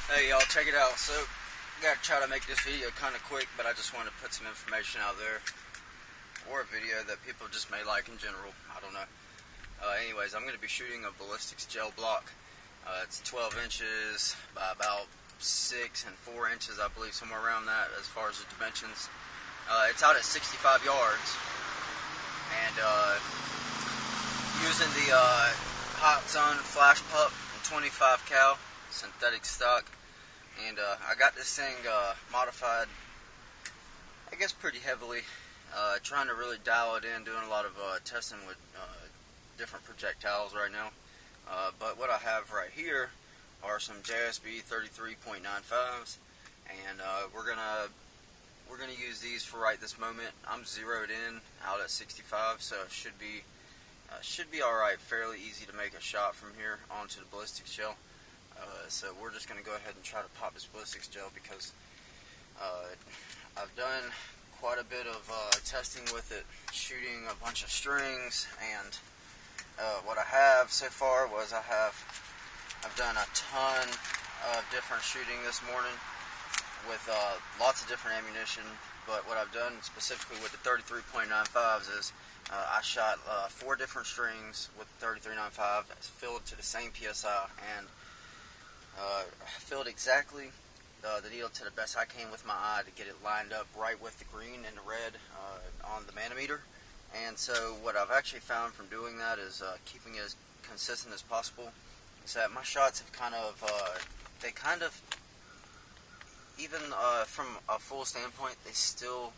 Hey y'all, check it out. So, I gotta try to make this video kind of quick, but I just want to put some information out there, or a video that people just may like in general. I don't know. Anyways, I'm gonna be shooting a ballistics gel block. It's 12 inches by about 6 and 4 inches, I believe, somewhere around that as far as the dimensions. It's out at 65 yards, and using the Hatsan Flashpup and 25 cal synthetic stock. And I got this thing modified, I guess, pretty heavily. Trying to really dial it in, doing a lot of testing with different projectiles right now. But what I have right here are some JSB 33.95s, and we're gonna use these for right this moment. I'm zeroed in out at 65, so it should be all right. Fairly easy to make a shot from here onto the ballistics gel. So we're just going to go ahead and try to pop this ballistics gel because I've done quite a bit of testing with it, shooting a bunch of strings, and what I have so far was I've done a ton of different shooting this morning with lots of different ammunition. But what I've done specifically with the 33.95s is I shot 4 different strings with the 33.95 filled to the same PSI, and filled exactly the needle to the best I can with my eye to get it lined up right with the green and the red on the manometer. And so what I've actually found from doing that is keeping it as consistent as possible. Is that my shots have even from a full standpoint, they still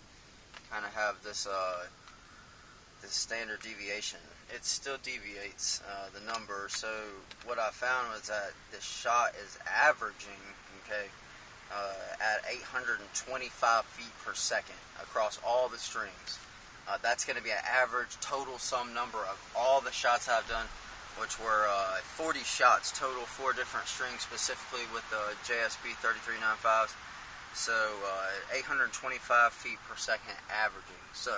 kind of have this standard deviation. It still deviates the number. So what I found was that the shot is averaging, okay, at 825 feet per second across all the strings. That's going to be an average total sum number of all the shots I've done, which were 40 shots total, 4 different strings specifically with the JSB 3395s. So 825 feet per second averaging. So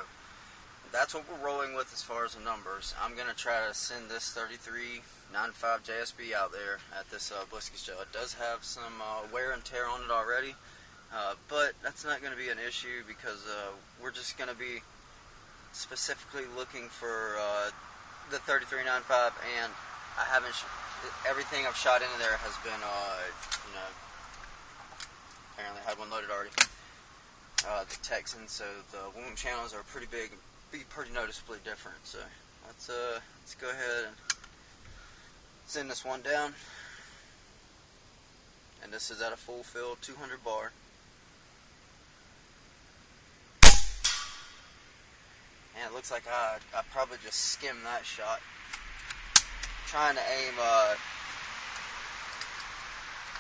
that's what we're rolling with as far as the numbers. I'm going to try to send this 3395 JSB out there at this ballistics gel. It does have some wear and tear on it already, but that's not going to be an issue because we're just going to be specifically looking for the 3395, and I haven't everything I've shot into there has been apparently had one loaded already. The Texans, so the wound channels are pretty big, be pretty noticeably different. So let's go ahead and send this one down, and this is at a full fill 200 bar. And it looks like I probably just skimmed that shot. Trying to aim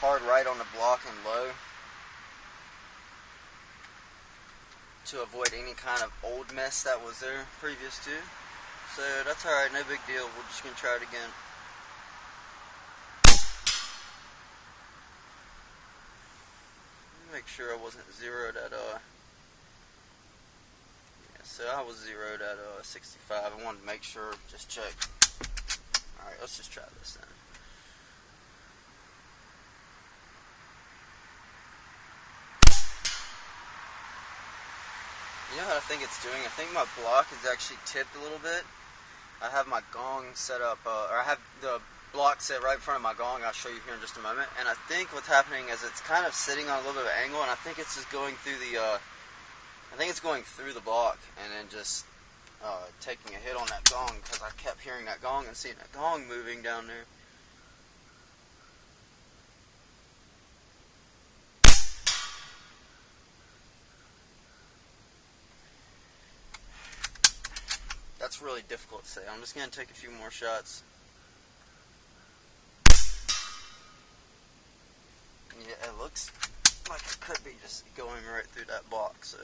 hard right on the block and low to avoid any kind of old mess that was there previous to. So that's alright, no big deal. We're just going to try it again. Make sure I wasn't zeroed at so I was zeroed at 65. I wanted to make sure, just check. Alright, let's just try this then. You know what I think it's doing? I think my block is actually tipped a little bit. I have my gong set up, or I have the block set right in front of my gong. I'll show you here in just a moment. And I think what's happening is it's kind of sitting on a little bit of an angle, and I think it's just going through the, block, and then just taking a hit on that gong, because I kept hearing that gong and seeing that gong moving down there. That's really difficult to say. I'm just going to take a few more shots. Yeah, it looks like it could be just going right through that block, so.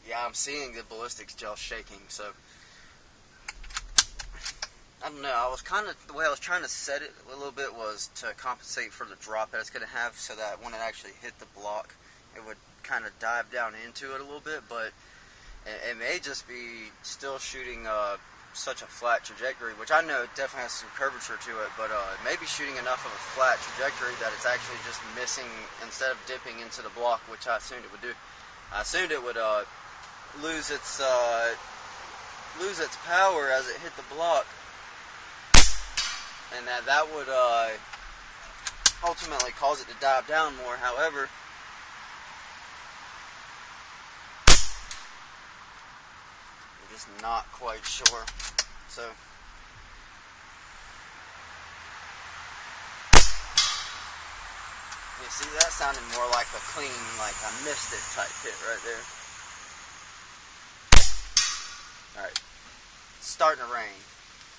Yeah, I'm seeing the ballistics gel shaking, so. I don't know, the way I was trying to set it a little bit was to compensate for the drop that it's going to have, so that when it actually hit the block, it would kind of dive down into it a little bit, but it may just be still shooting such a flat trajectory, which I know it definitely has some curvature to it, but maybe shooting enough of a flat trajectory that it's actually just missing instead of dipping into the block, which I assumed it would do. I assumed it would lose its power as it hit the block, and that would ultimately cause it to dive down more. However, I'm just not quite sure. So you see, that sounded more like a clean, like I missed it type hit right there. Alright, it's starting to rain.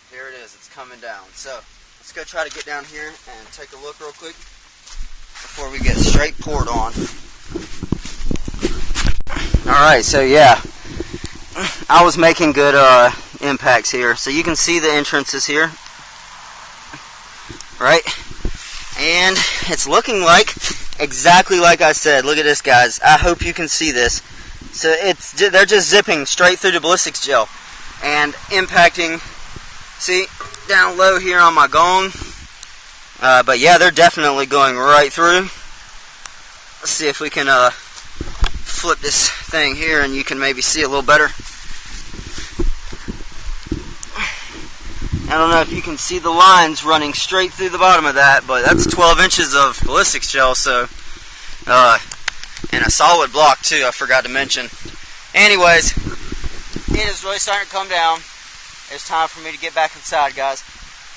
Here it is, it's coming down. So let's go try to get down here and take a look real quick before we get straight poured on. Alright, so yeah, I was making good impacts here. So you can see the entrances here, right? And it's looking like exactly like I said. Look at this, guys. I hope you can see this. So they're just zipping straight through the ballistics gel and impacting. See, down low here on my gong. But yeah, they're definitely going right through. Let's see if we can flip this thing here and you can maybe see a little better. I don't know if you can see the lines running straight through the bottom of that, but that's 12 inches of ballistics gel, so, and a solid block too, I forgot to mention. Anyways, it is really starting to come down. It's time for me to get back inside, guys.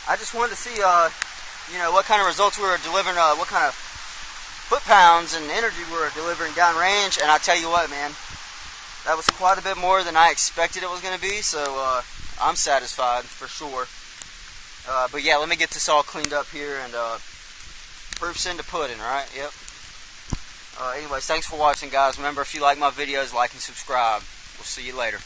I just wanted to see, you know, what kind of results we were delivering, what kind of foot-pounds and energy we were delivering downrange, and I tell you what, man, that was quite a bit more than I expected it was going to be, so, I'm satisfied for sure. But yeah, let me get this all cleaned up here, and proof's in the pudding, right? Yep. Anyways, thanks for watching, guys. Remember, if you like my videos, like and subscribe. We'll see you later.